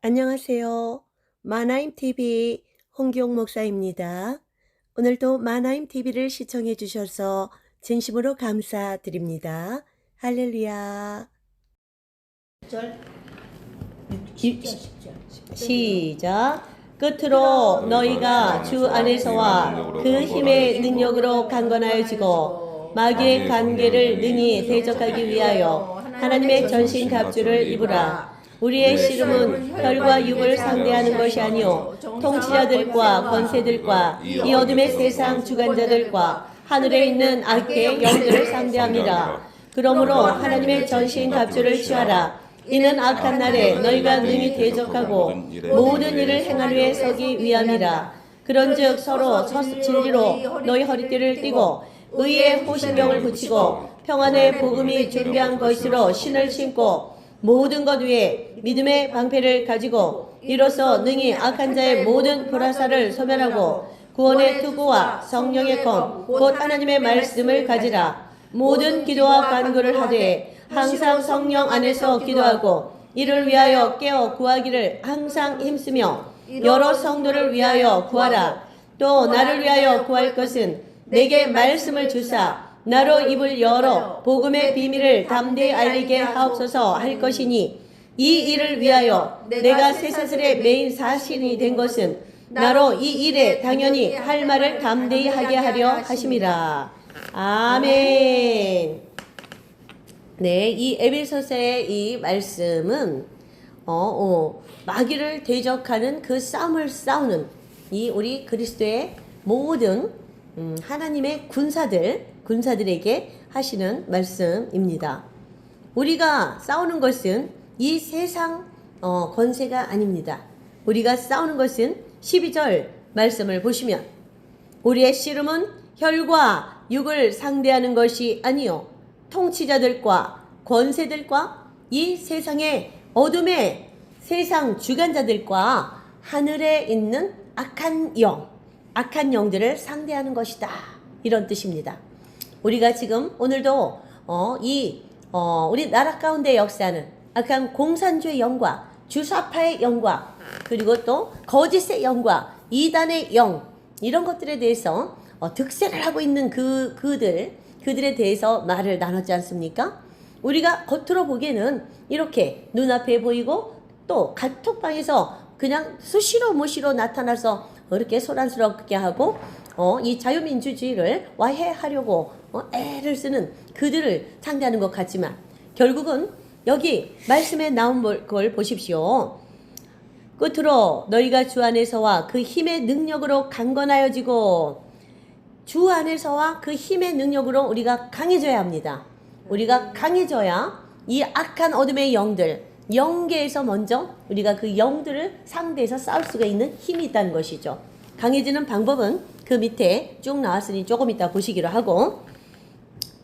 안녕하세요. 마나임 TV 홍기용 목사입니다. 오늘도 마나임 TV를 시청해 주셔서 진심으로 감사드립니다. 할렐루야. 10절, 이- 10절, 10절. 시작. 끝으로 너희가 주 안에서와 그 힘의 능력으로 강건하여지고 마귀의 관계를 능히 대적하기 위하여 하나님의 전신갑주를 입으라. 우리의 씨름은 혈과 육을 상대하는 것이 아니요 통치자들과 권세들과 이 어둠의 세상 주관자들과 하늘에 있는 악의 영들을 상대합니다. 그러므로 하나님의 전신갑주를 취하라. 이는 악한 날에 너희가 능히 대적하고 모든 일을 행할 위해 서기 위함이라. 그런즉 서로 진리로 너희 허리띠를 띠고 의의 호신경을 붙이고 평안의 복음이 준비한 것으로 신을 신고 모든 것 위에 믿음의 방패를 가지고 이로써 능히 악한 자의 모든 불화살을 소멸하고 구원의 투구와 성령의 검 곧 하나님의 말씀을 가지라. 모든 기도와 간구를 하되 항상 성령 안에서 기도하고 이를 위하여 깨어 구하기를 항상 힘쓰며 여러 성도를 위하여 구하라. 또 나를 위하여 구할 것은 내게 말씀을 주사 나로 입을 열어 복음의 비밀을 담대히 알리게 하옵소서 할 것이니 이 일을 위하여 내가 쇠사슬의 메인 사신이 된 것은 나로 이 일에 당연히 할 말을 담대히 하게 하려 하심이라. 아멘. 네, 이 에베소서의 이 말씀은 마귀를 대적하는 그 싸움을 싸우는 이 우리 그리스도의 모든 하나님의 군사들에게 하시는 말씀입니다. 우리가 싸우는 것은 이 세상 권세가 아닙니다. 우리가 싸우는 것은 12절 말씀을 보시면 우리의 씨름은 혈과 육을 상대하는 것이 아니요 통치자들과 권세들과 이 세상의 어둠의 세상 주관자들과 하늘에 있는 악한 영들을 상대하는 것이다. 이런 뜻입니다. 우리가 지금 오늘도 우리 나라 가운데 역사하는 악한 공산주의 영과 주사파의 영과 그리고 또 거짓의 영과 이단의 영 이런 것들에 대해서 득세를 하고 있는 그들에 대해서 말을 나눴지 않습니까? 우리가 겉으로 보기에는 이렇게 눈앞에 보이고 또 카톡방에서 그냥 수시로 무시로 나타나서 이렇게 소란스럽게 하고 이 자유민주주의를 와해하려고 애를 쓰는 그들을 상대하는 것 같지만 결국은 여기 말씀에 나온 걸 보십시오. 끝으로 너희가 주 안에서와 그 힘의 능력으로 강건하여지고 주 안에서와 그 힘의 능력으로 우리가 강해져야 합니다. 우리가 강해져야 이 악한 어둠의 영계에서 먼저 우리가 그 영들을 상대해서 싸울 수가 있는 힘이 있다는 것이죠. 강해지는 방법은 그 밑에 쭉 나왔으니 조금 이따 보시기로 하고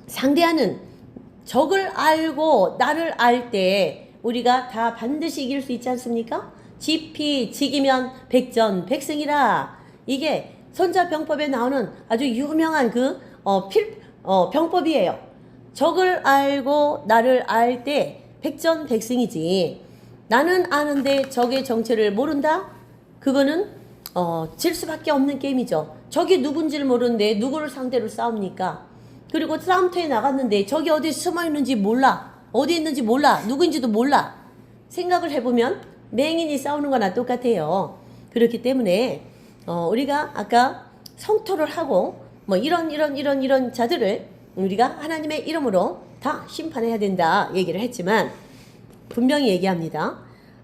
상대하는 적을 알고 나를 알 때 우리가 다 반드시 이길 수 있지 않습니까? 지기면 백전백승이라. 이게 손자병법에 나오는 아주 유명한 병법이에요. 적을 알고 나를 알 때 백전백승이지. 나는 아는데 적의 정체를 모른다? 그거는 질 수밖에 없는 게임이죠. 적이 누군지를 모르는데 누구를 상대로 싸웁니까? 그리고 싸움터에 나갔는데 적이 어디 숨어있는지 몰라. 어디 있는지 몰라. 누구인지도 몰라. 생각을 해보면 맹인이 싸우는 거나 똑같아요. 그렇기 때문에 우리가 아까 성토를 하고 이런 자들을 우리가 하나님의 이름으로 다 심판해야 된다 얘기를 했지만 분명히 얘기합니다.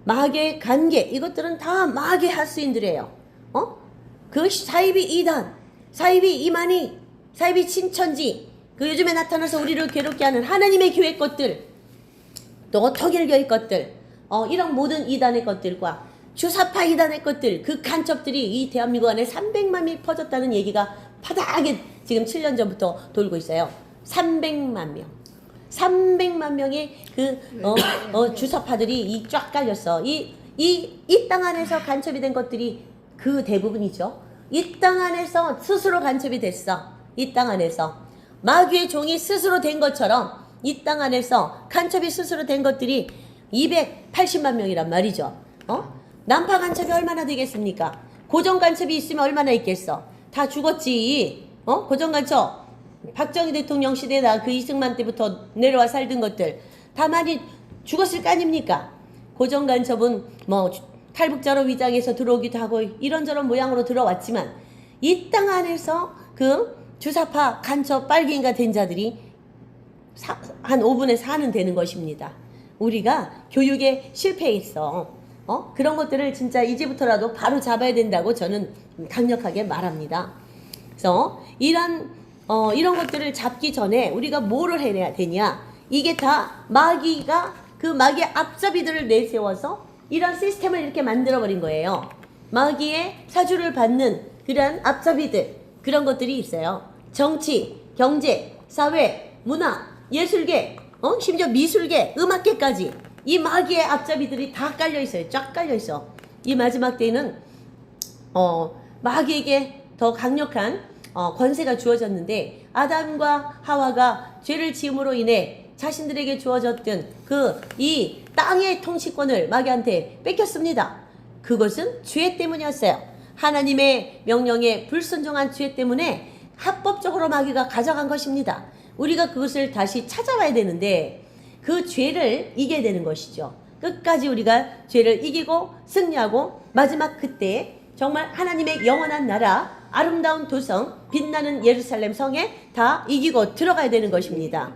마귀의 관계 이것들은 다 마귀의 하수인들이에요. 그 사이비 이단, 사이비 이만희, 사이비 신천지 그 요즘에 나타나서 우리를 괴롭게 하는 하나님의 교회 것들 또 독일교회 것들 이런 모든 이단의 것들과 주사파 이단의 것들 그 간첩들이 이 대한민국 안에 300만 명이 퍼졌다는 얘기가 바닥에 지금 7년 전부터 돌고 있어요. 300만 명. 300만 명의 주사파들이 쫙 깔렸어. 이 땅 안에서 간첩이 된 것들이 그 대부분이죠. 이 땅 안에서 스스로 간첩이 됐어. 이 땅 안에서. 마귀의 종이 스스로 된 것처럼 이 땅 안에서 간첩이 스스로 된 것들이 280만 명이란 말이죠. 난파 간첩이 얼마나 되겠습니까? 고정 간첩이 있으면 얼마나 있겠어? 다 죽었지. 고정 간첩. 박정희 대통령 시대나 그 이승만 때부터 내려와 살던 것들 다 많이 죽었을 거 아닙니까? 고정 간첩은 뭐 탈북자로 위장해서 들어오기도 하고 이런저런 모양으로 들어왔지만 이 땅 안에서 그 주사파 간첩 빨갱이가 된 자들이 한 5분의 4는 되는 것입니다. 우리가 교육에 실패했어. 그런 것들을 진짜 이제부터라도 바로 잡아야 된다고 저는 강력하게 말합니다. 그래서 이런 것들을 잡기 전에 우리가 뭐를 해야 되냐? 이게 다 마귀가 그 마귀의 앞잡이들을 내세워서 이런 시스템을 이렇게 만들어버린 거예요. 마귀의 사주를 받는 그런 앞잡이들, 그런 것들이 있어요. 정치, 경제, 사회, 문화, 예술계, 심지어 미술계, 음악계까지 이 마귀의 앞잡이들이 다 깔려 있어요. 쫙 깔려 있어. 이 마지막 때에는 마귀에게 더 강력한 권세가 주어졌는데 아담과 하와가 죄를 지음으로 인해 자신들에게 주어졌던 이 땅의 통치권을 마귀한테 뺏겼습니다. 그것은 죄 때문이었어요. 하나님의 명령에 불순종한 죄 때문에 합법적으로 마귀가 가져간 것입니다. 우리가 그것을 다시 찾아와야 되는데 그 죄를 이겨야 되는 것이죠. 끝까지 우리가 죄를 이기고 승리하고 마지막 그때 정말 하나님의 영원한 나라, 아름다운 도성, 빛나는 예루살렘 성에 다 이기고 들어가야 되는 것입니다.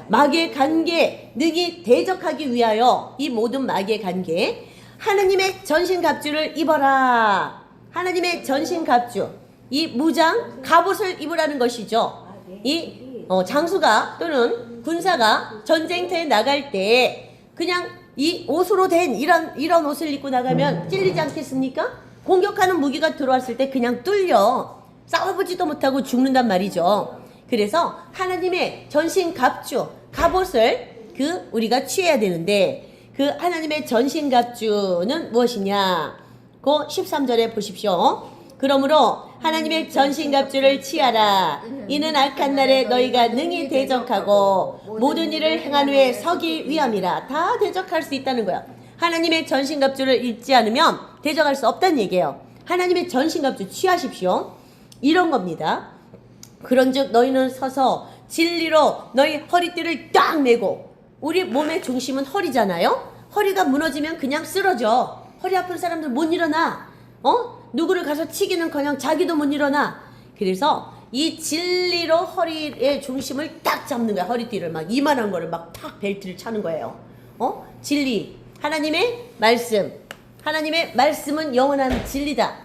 마귀의 관계 능히 대적하기 위하여 이 모든 마귀의 관계 하나님의 전신갑주를 입어라. 하나님의 전신갑주, 이 무장 갑옷을 입으라는 것이죠. 이 장수가 또는 군사가 전쟁터에 나갈 때 그냥 이 옷으로 된 이런 옷을 입고 나가면 찔리지 않겠습니까? 공격하는 무기가 들어왔을 때 그냥 뚫려 싸워보지도 못하고 죽는단 말이죠. 그래서 하나님의 전신 갑주, 갑옷을 우리가 취해야 되는데 그 하나님의 전신 갑주는 무엇이냐? 그 13절에 보십시오. 그러므로 하나님의 전신갑주를 취하라. 이는 악한 날에 너희가 능히 대적하고 모든 일을 행한 후에 서기 위함이라. 다 대적할 수 있다는 거야. 하나님의 전신갑주를 입지 않으면 대적할 수 없다는 얘기예요. 하나님의 전신갑주 취하십시오. 이런 겁니다. 그런즉 너희는 서서 진리로 너희 허리띠를 딱 메고, 우리 몸의 중심은 허리잖아요. 허리가 무너지면 그냥 쓰러져. 허리 아픈 사람들 못 일어나. 누구를 가서 치기는커녕 자기도 못 일어나. 그래서 이 진리로 허리의 중심을 딱 잡는 거야. 허리띠를 막 이만한 거를 막 탁 벨트를 차는 거예요. 진리, 하나님의 말씀. 하나님의 말씀은 영원한 진리다.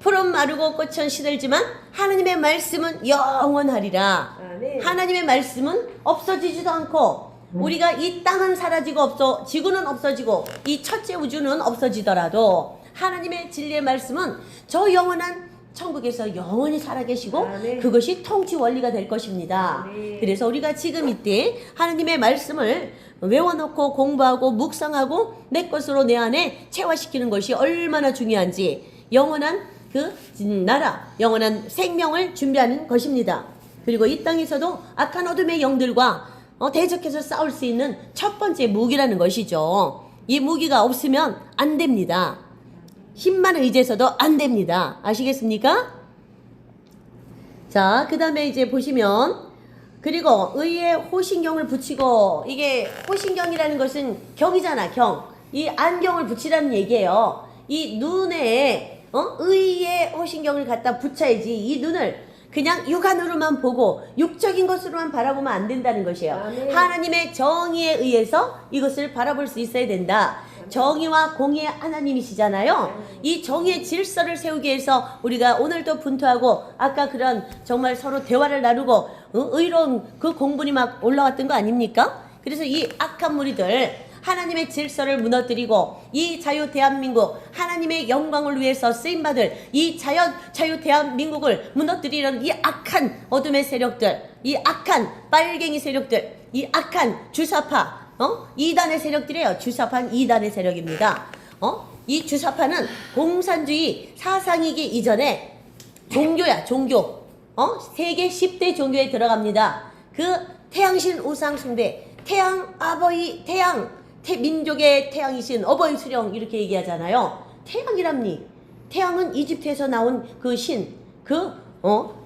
푸른 마르고 꽃은 시들지만 하나님의 말씀은 영원하리라. 하나님의 말씀은 없어지지도 않고 우리가 이 땅은 사라지고 지구는 없어지고 이 첫째 우주는 없어지더라도 하나님의 진리의 말씀은 저 영원한 천국에서 영원히 살아계시고 그것이 통치 원리가 될 것입니다. 그래서 우리가 지금 이때 하나님의 말씀을 외워놓고 공부하고 묵상하고 내 것으로 내 안에 체화시키는 것이 얼마나 중요한지 영원한 나라, 영원한 생명을 준비하는 것입니다. 그리고 이 땅에서도 악한 어둠의 영들과 대적해서 싸울 수 있는 첫 번째 무기라는 것이죠. 이 무기가 없으면 안 됩니다. 힘만 의지해서도 안 됩니다. 아시겠습니까? 자, 그 다음에 이제 보시면 그리고 의에 호신경을 붙이고, 이게 호신경이라는 것은 경이잖아, 경. 이 안경을 붙이라는 얘기예요. 이 눈에 의의 호신경을 갖다 붙여야지. 이 눈을 그냥 육안으로만 보고 육적인 것으로만 바라보면 안 된다는 것이에요. 하나님의 정의에 의해서 이것을 바라볼 수 있어야 된다. 정의와 공의의 하나님이시잖아요. 이 정의의 질서를 세우기 위해서 우리가 오늘도 분투하고 아까 그런 정말 서로 대화를 나누고 의로운 그 공분이 막 올라왔던 거 아닙니까? 그래서 이 악한 무리들 하나님의 질서를 무너뜨리고 이 자유 대한민국 하나님의 영광을 위해서 쓰임받을 이 자유 대한민국을 무너뜨리는 이 악한 어둠의 세력들, 이 악한 빨갱이 세력들, 이 악한 주사파 이단의 세력들이에요. 주사파는 이단의 세력입니다. 이 주사파는 공산주의 사상이기 이전에 종교야, 종교. 세계 10대 종교에 들어갑니다. 그 태양신 우상 숭배, 태양 아버지, 민족의 태양이신 어버이 수령 이렇게 얘기하잖아요. 태양이랍니. 태양은 이집트에서 나온 그 신, 그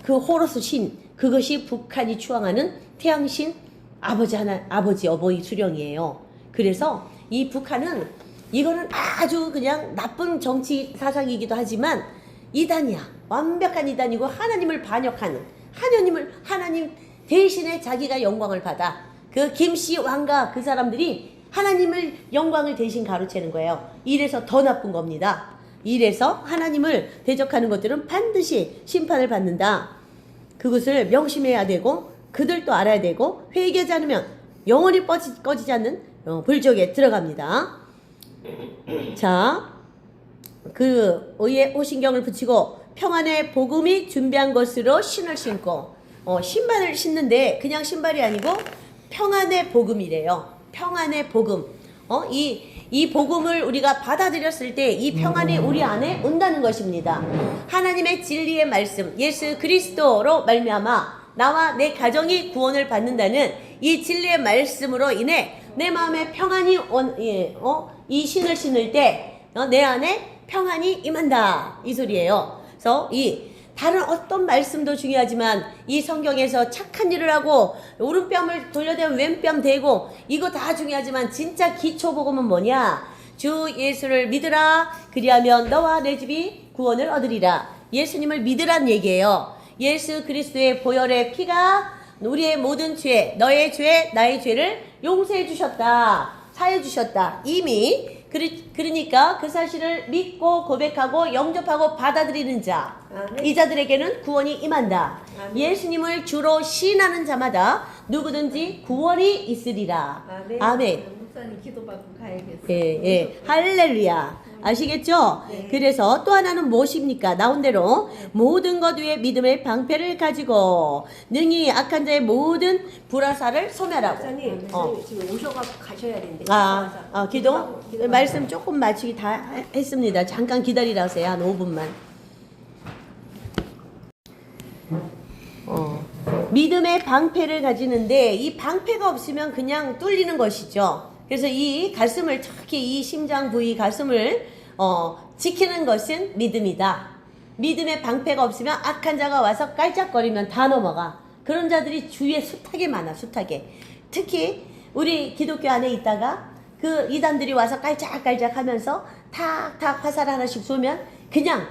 호로스 신, 그것이 북한이 추앙하는 태양신 아버지 어버이 수령이에요. 그래서 이 북한은 이거는 아주 그냥 나쁜 정치 사상이기도 하지만 이단이야. 완벽한 이단이고 하나님을 반역하는 하나님 대신에 자기가 영광을 받아. 그 김씨 왕가 그 사람들이 하나님을 영광을 대신 가로채는 거예요. 이래서 더 나쁜 겁니다. 이래서 하나님을 대적하는 것들은 반드시 심판을 받는다. 그것을 명심해야 되고 그들도 알아야 되고 회개하지 않으면 영원히 꺼지지 않는 불족에 들어갑니다. 자, 그 의에 호신경을 붙이고 평안의 복음이 준비한 것으로 신을 신고 신발을 신는데 그냥 신발이 아니고 평안의 복음이래요. 평안의 복음. 이 복음을 우리가 받아들였을 때 이 평안이 우리 안에 온다는 것입니다. 하나님의 진리의 말씀, 예수 그리스도로 말미암아 나와 내 가정이 구원을 받는다는 이 진리의 말씀으로 인해 내 마음에 평안이 이 신을 신을 때 내 안에 평안이 임한다 이 소리예요. 그래서 이 다른 어떤 말씀도 중요하지만 이 성경에서 착한 일을 하고 오른뺨을 돌려대면 왼뺨 대고 이거 다 중요하지만 진짜 기초 복음은 뭐냐? 주 예수를 믿으라. 그리하면 너와 내 집이 구원을 얻으리라. 예수님을 믿으란 얘기예요. 예수 그리스도의 보혈의 피가 우리의 모든 죄, 너의 죄, 나의 죄를 용서해 주셨다. 사해 주셨다. 이미 그러니까 그 사실을 믿고 고백하고 영접하고 받아들이는 자, 아멘. 이 자들에게는 구원이 임한다. 아멘. 예수님을 주로 시인하는 자마다 누구든지 구원이 있으리라. 아멘. 목사님 기도받고 가야겠어요. 예. 할렐루야. 아시겠죠? 네. 그래서 또 하나는 무엇입니까? 나온 대로 모든 것 위에 믿음의 방패를 가지고 능히 악한 자의 모든 불화사를 소멸하고. 목사님 지금 오셔갖고 가셔야 되는데. 기도? 말씀 조금 맞추기 다 했습니다. 잠깐 기다리라 하세요. 한 5분만. 믿음의 방패를 가지는데 이 방패가 없으면 그냥 뚫리는 것이죠. 그래서 이 가슴을 특히 이 심장 부위 가슴을 지키는 것은 믿음이다. 믿음의 방패가 없으면 악한 자가 와서 깔짝거리면 다 넘어가. 그런 자들이 주위에 숱하게 많아. 숱하게. 특히 우리 기독교 안에 있다가 그 이단들이 와서 깔짝깔짝 하면서 탁탁 화살 하나씩 쏘면 그냥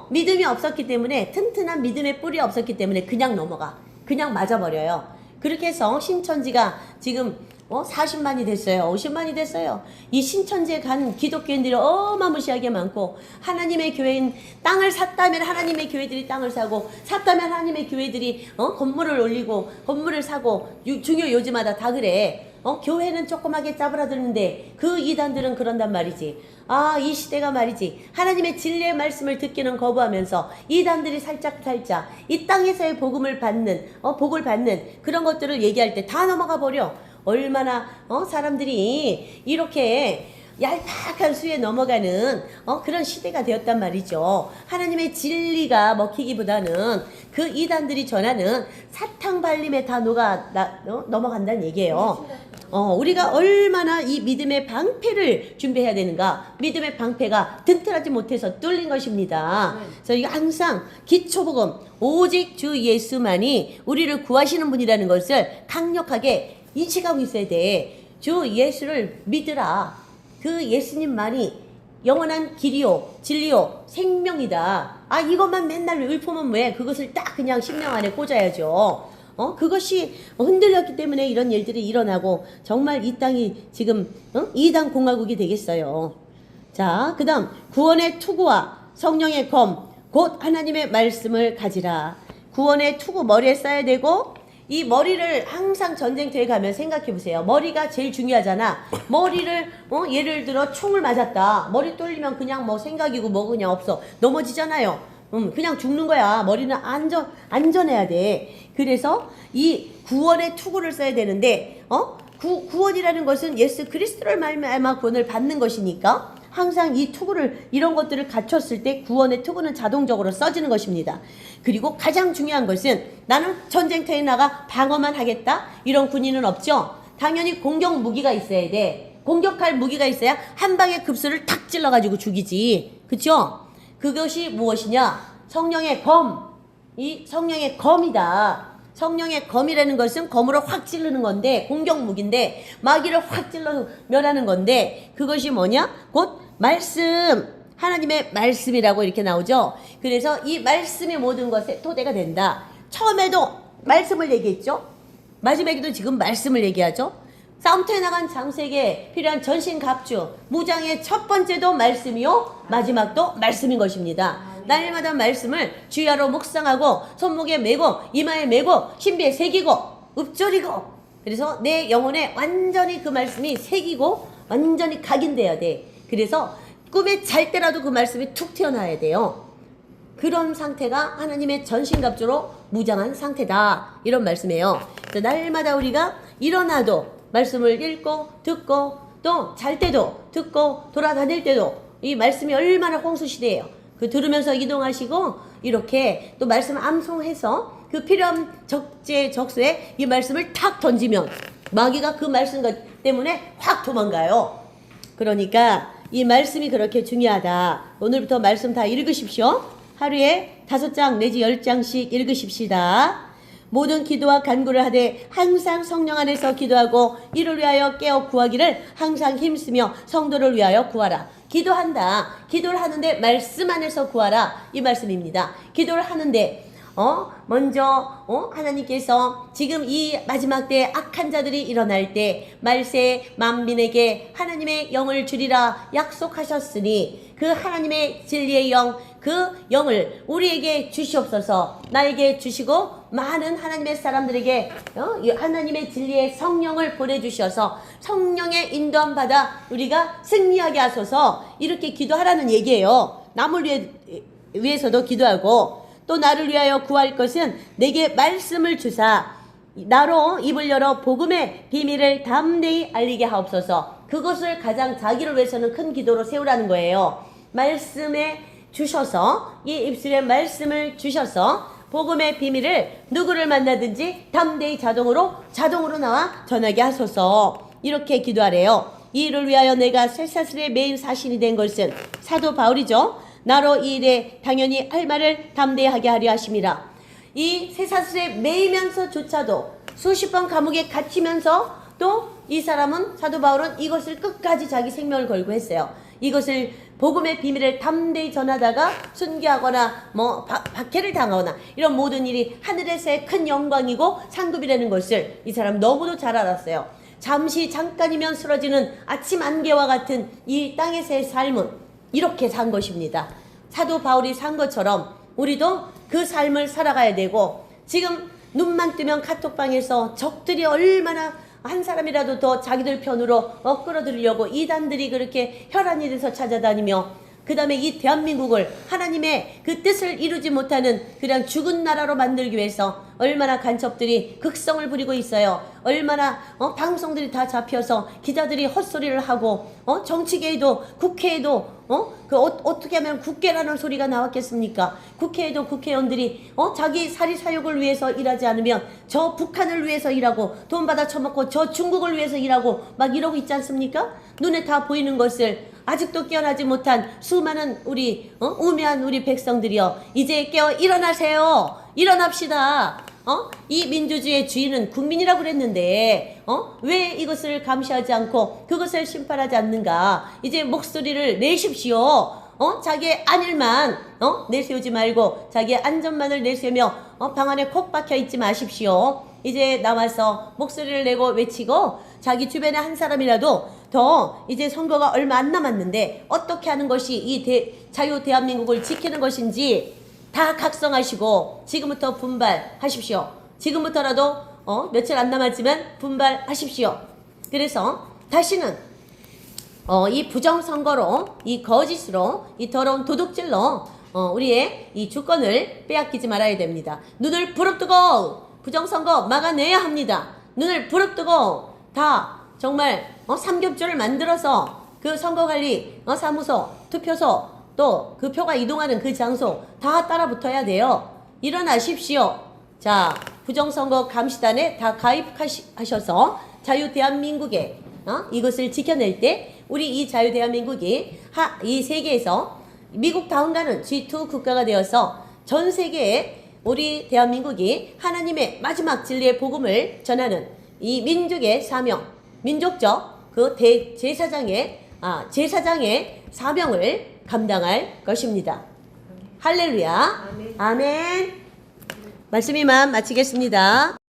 믿음이 없었기 때문에 튼튼한 믿음의 뿌리 없었기 때문에 그냥 넘어가. 그냥 맞아버려요. 그렇게 해서 신천지가 지금 40만이 됐어요. 50만이 됐어요. 이 신천지에 간 기독교인들이 어마무시하게 많고 하나님의 교회인 땅을 샀다면 하나님의 교회들이 땅을 사고 샀다면 하나님의 교회들이 건물을 올리고 건물을 사고 중요 요지마다 다 그래. 교회는 조그맣게 짜부라드는데 그 이단들은 그런단 말이지. 이 시대가 말이지. 하나님의 진리의 말씀을 듣기는 거부하면서 이단들이 살짝 이 땅에서의 복을 받는 그런 것들을 얘기할 때 다 넘어가 버려. 얼마나 사람들이 이렇게 얄팍한 수에 넘어가는 그런 시대가 되었단 말이죠. 하나님의 진리가 먹히기보다는 그 이단들이 전하는 사탕 발림에 다 넘어간다는 얘기예요. 우리가 얼마나 이 믿음의 방패를 준비해야 되는가. 믿음의 방패가 튼튼하지 못해서 뚫린 것입니다. 그래서 이거 항상 기초복음 오직 주 예수만이 우리를 구하시는 분이라는 것을 강력하게 인식하고 있어야 돼. 주 예수를 믿으라. 그 예수님만이 영원한 길이요 진리요 생명이다. 이것만 맨날 읊으면 왜 그것을 딱 그냥 심령 안에 꽂아야죠. 그것이 흔들렸기 때문에 이런 일들이 일어나고 정말 이 땅이 지금 이단 공화국이 되겠어요. 자, 그다음 구원의 투구와 성령의 검 곧 하나님의 말씀을 가지라. 구원의 투구 머리에 써야 되고 이 머리를 항상 전쟁터에 가면 생각해 보세요. 머리가 제일 중요하잖아. 머리를 예를 들어 총을 맞았다. 머리 뚫리면 그냥 생각이고 그냥 없어. 넘어지잖아요. 그냥 죽는 거야. 머리는 안전해야 돼. 그래서 이 구원의 투구를 써야 되는데 구원이라는 것은 예수 그리스도를 말미암아 구원을 받는 것이니까 항상 이 투구를 이런 것들을 갖췄을 때 구원의 투구는 자동적으로 써지는 것입니다. 그리고 가장 중요한 것은 나는 전쟁터에 나가 방어만 하겠다 이런 군인은 없죠. 당연히 공격 무기가 있어야 돼. 공격할 무기가 있어야 한 방에 급수를 탁 찔러가지고 죽이지. 그쵸? 그것이 무엇이냐? 성령의 검. 이 성령의 검이다. 성령의 검이라는 것은 검으로 확 찌르는 건데, 공격 무기인데, 마귀를 확 찔러 멸하는 건데, 그것이 뭐냐? 곧 말씀. 하나님의 말씀이라고 이렇게 나오죠. 그래서 이 말씀이 모든 것의 토대가 된다. 처음에도 말씀을 얘기했죠. 마지막에도 지금 말씀을 얘기하죠. 싸움터에 나간 장수에게 필요한 전신갑주, 무장의 첫 번째도 말씀이요, 마지막도 말씀인 것입니다. 날마다 말씀을 주야로 묵상하고 손목에 메고 이마에 메고 신비에 새기고 읊조리고, 그래서 내 영혼에 완전히 그 말씀이 새기고 완전히 각인돼야 돼. 그래서 꿈에 잘 때라도 그 말씀이 툭 튀어나와야 돼요. 그런 상태가 하나님의 전신갑주로 무장한 상태다. 이런 말씀이에요. 날마다 우리가 일어나도 말씀을 읽고 듣고 또 잘 때도 듣고 돌아다닐 때도 이 말씀이 얼마나 홍수시대예요. 그 들으면서 이동하시고 이렇게 또 말씀 암송해서 그 필요한 적재적소에 이 말씀을 탁 던지면 마귀가 그 말씀 때문에 확 도망가요. 그러니까 이 말씀이 그렇게 중요하다. 오늘부터 말씀 다 읽으십시오. 하루에 5장 내지 10장씩 읽으십시다. 모든 기도와 간구를 하되 항상 성령 안에서 기도하고 이를 위하여 깨어 구하기를 항상 힘쓰며 성도를 위하여 구하라. 기도한다. 기도를 하는데 말씀 안에서 구하라. 이 말씀입니다. 기도를 하는데 먼저 하나님께서 지금 이 마지막 때 악한 자들이 일어날 때 말세 만민에게 하나님의 영을 주리라 약속하셨으니 그 하나님의 진리의 영, 그 영을 우리에게 주시옵소서. 나에게 주시고 많은 하나님의 사람들에게 하나님의 진리의 성령을 보내주셔서 성령의 인도함 받아 우리가 승리하게 하소서. 이렇게 기도하라는 얘기예요. 남을 위해서도 기도하고 또 나를 위하여 구할 것은 내게 말씀을 주사 나로 입을 열어 복음의 비밀을 담대히 알리게 하옵소서. 그것을 가장 자기를 위해서는 큰 기도로 세우라는 거예요. 말씀에 주셔서 이 입술에 말씀을 주셔서 복음의 비밀을 누구를 만나든지 담대히 자동으로 나와 전하게 하소서. 이렇게 기도하래요. 이 일을 위하여 내가 쇠사슬의 메인 사신이 된 것은 사도 바울이죠. 나로 이 일에 당연히 할 말을 담대하게 하려 하심이라. 이 쇠사슬에 매이면서조차도 수십 번 감옥에 갇히면서 또 이 사람은 사도 바울은 이것을 끝까지 자기 생명을 걸고 했어요. 이것을 복음의 비밀을 담대히 전하다가 순교하거나 박해를 당하거나 이런 모든 일이 하늘에서의 큰 영광이고 상급이라는 것을 이 사람 너무도 잘 알았어요. 잠깐이면 쓰러지는 아침 안개와 같은 이 땅에서의 삶은 이렇게 산 것입니다. 사도 바울이 산 것처럼 우리도 그 삶을 살아가야 되고, 지금 눈만 뜨면 카톡방에서 적들이 얼마나 한 사람이라도 더 자기들 편으로 끌어들이려고 이단들이 그렇게 혈안이 돼서 찾아다니며, 그 다음에 이 대한민국을 하나님의 그 뜻을 이루지 못하는 그냥 죽은 나라로 만들기 위해서 얼마나 간첩들이 극성을 부리고 있어요. 얼마나 방송들이 다 잡혀서 기자들이 헛소리를 하고 정치계에도 국회에도 어떻게 하면 국회라는 소리가 나왔겠습니까? 국회에도 국회의원들이 자기 사리사욕을 위해서 일하지 않으면 저 북한을 위해서 일하고 돈 받아 처먹고 저 중국을 위해서 일하고 막 이러고 있지 않습니까? 눈에 다 보이는 것을 아직도 깨어나지 못한 수많은 우리 우매한 우리 백성들이여, 이제 깨어 일어나세요. 일어납시다. 이 민주주의의 주인은 국민이라고 그랬는데 왜 이것을 감시하지 않고 그것을 심판하지 않는가? 이제 목소리를 내십시오. 자기의 안일만 내세우지 말고 자기의 안전만을 내세우며 방 안에 콕 박혀 있지 마십시오. 이제 나와서 목소리를 내고 외치고, 자기 주변에 한 사람이라도 더 이제 선거가 얼마 안 남았는데 어떻게 하는 것이 이 자유 대한민국을 지키는 것인지 다 각성하시고 지금부터 분발하십시오. 지금부터라도 며칠 안 남았지만 분발하십시오. 그래서 다시는 이 부정선거로, 이 거짓으로, 이 더러운 도둑질로 우리의 이 주권을 빼앗기지 말아야 됩니다. 눈을 부릅뜨고 부정선거 막아내야 합니다. 눈을 부릅뜨고 다 정말 삼겹줄을 만들어서 그 선거관리 사무소, 투표소, 또 그 표가 이동하는 그 장소 다 따라붙어야 돼요. 일어나십시오. 자, 부정선거 감시단에 다 가입하셔서 자유 대한민국에 이것을 지켜낼 때 우리 이 자유대한민국이 이 세계에서 미국 다음가는 G2 국가가 되어서 전 세계에 우리 대한민국이 하나님의 마지막 진리의 복음을 전하는 이 민족의 사명, 민족적 그 제사장의 사명을 감당할 것입니다. 할렐루야. 아멘. 아멘. 말씀 이만 마치겠습니다.